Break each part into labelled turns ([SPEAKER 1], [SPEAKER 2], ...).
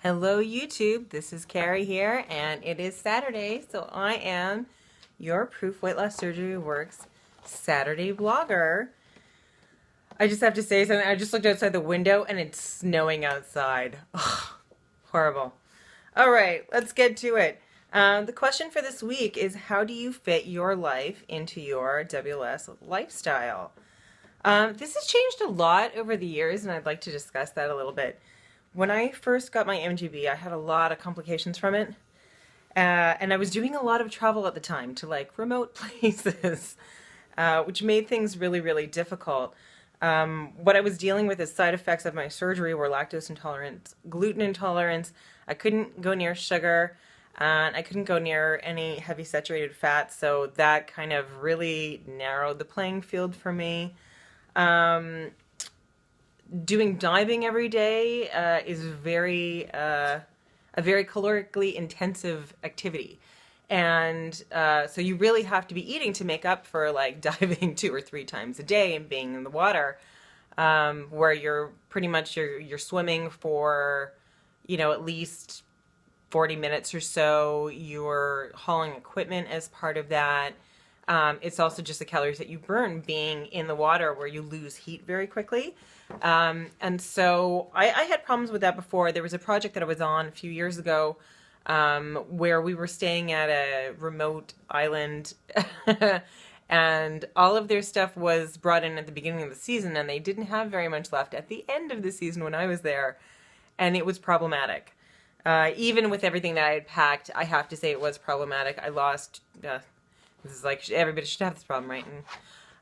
[SPEAKER 1] Hello YouTube, this is Carrie here, and it is Saturday, so I am your Proof Weight Loss Surgery Works Saturday blogger. I just have to say something. I just looked outside the window and it's snowing outside. Ugh, horrible. All right, let's get to it. The question for this week is, how do you fit your life into your WLS lifestyle? This has changed a lot over the years, and I'd like to discuss that a little bit. When I first got my MGB, I had a lot of complications from it, and I was doing a lot of travel at the time to like remote places, which made things really, really difficult. What I was dealing with as side effects of my surgery were lactose intolerance, gluten intolerance. I couldn't go near sugar, and I couldn't go near any heavy saturated fats, so that kind of really narrowed the playing field for me. Doing diving every day is a very calorically intensive activity, and so you really have to be eating to make up for like diving 2 or 3 times a day and being in the water, where you're pretty much you're swimming for at least 40 minutes or so. You're hauling equipment as part of that. It's also just the calories that you burn being in the water, where you lose heat very quickly. And so I had problems with that before. There was a project that I was on a few years ago, where we were staying at a remote island and all of their stuff was brought in at the beginning of the season, and they didn't have very much left at the end of the season when I was there, and it was problematic. Even with everything that I had packed, I have to say it was problematic. I lost, this is like, everybody should have this problem, right? And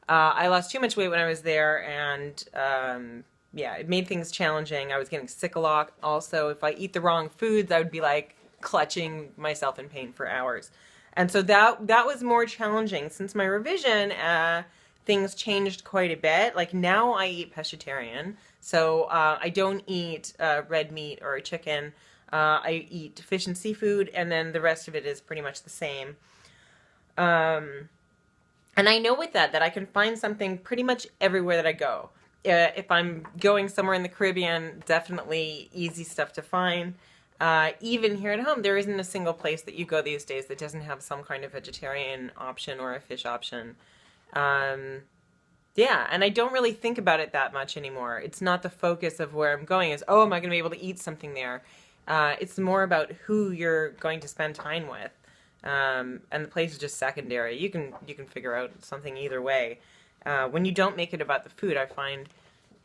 [SPEAKER 1] I lost too much weight when I was there, and yeah, it made things challenging. I was getting sick a lot. Also, if I eat the wrong foods, I would be like clutching myself in pain for hours. And so that was more challenging. Since my revision, things changed quite a bit. Like now I eat pescatarian, so I don't eat red meat or chicken. I eat fish and seafood, and then the rest of it is pretty much the same. And I know with that I can find something pretty much everywhere that I go. If I'm going somewhere in the Caribbean, definitely easy stuff to find. Even here at home, there isn't a single place that you go these days that doesn't have some kind of vegetarian option or a fish option. Yeah, and I don't really think about it that much anymore. It's not the focus of where I'm going is, oh, am I going to be able to eat something there? It's more about who you're going to spend time with. And the place is just secondary. You can figure out something either way. When you don't make it about the food, I find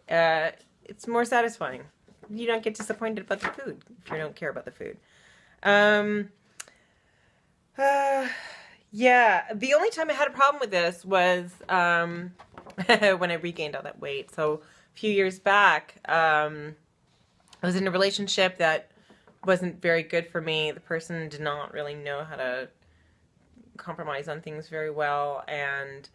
[SPEAKER 1] it's more satisfying. You don't get disappointed about the food if you don't care about the food. Yeah, the only time I had a problem with this was when I regained all that weight. So a few years back, I was in a relationship that wasn't very good for me. The person did not really know how to compromise on things very well, and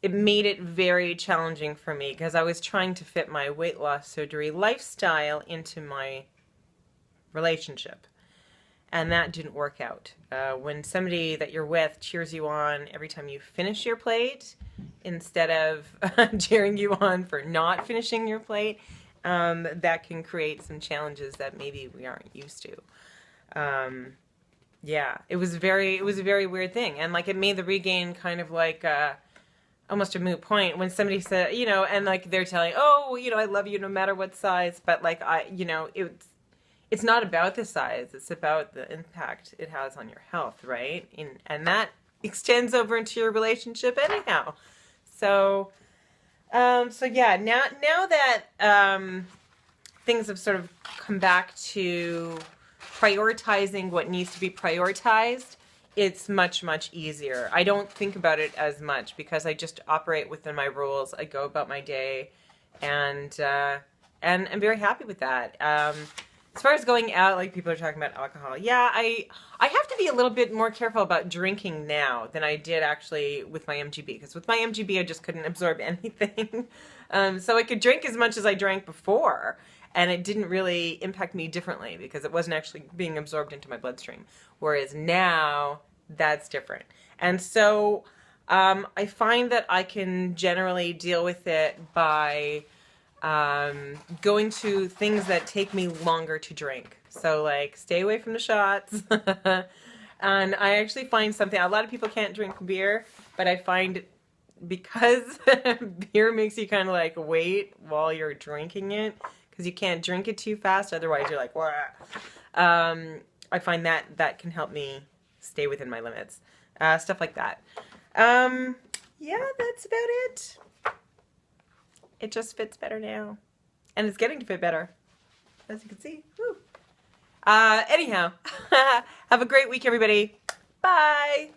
[SPEAKER 1] it made it very challenging for me because I was trying to fit my weight loss surgery lifestyle into my relationship, and that didn't work out. When somebody that you're with cheers you on every time you finish your plate instead of cheering you on for not finishing your plate, that can create some challenges that maybe we aren't used to. Yeah, it was a very weird thing, and like it made the regain kind of like almost a moot point when somebody said, and like they're telling, oh, I love you no matter what size, but like it's not about the size, it's about the impact it has on your health, right? And that extends over into your relationship anyhow. So yeah, now that things have sort of come back to prioritizing what needs to be prioritized, it's much, much easier. I don't think about it as much because I just operate within my rules. I go about my day, and I'm very happy with that. As far as going out, like people are talking about alcohol, yeah, I have to be a little bit more careful about drinking now than I did actually with my MGB, because with my MGB I just couldn't absorb anything. So I could drink as much as I drank before, and it didn't really impact me differently because it wasn't actually being absorbed into my bloodstream. Whereas now, that's different. And so I find that I can generally deal with it by Going to things that take me longer to drink. So like stay away from the shots. And I actually find something, a lot of people can't drink beer, but I find because beer makes you kind of like wait while you're drinking it, because you can't drink it too fast, otherwise you're like, wah. I find that can help me stay within my limits. Stuff like that. Yeah, that's about it. It just fits better now. And it's getting to fit better, as you can see. Woo. Anyhow, have a great week, everybody. Bye.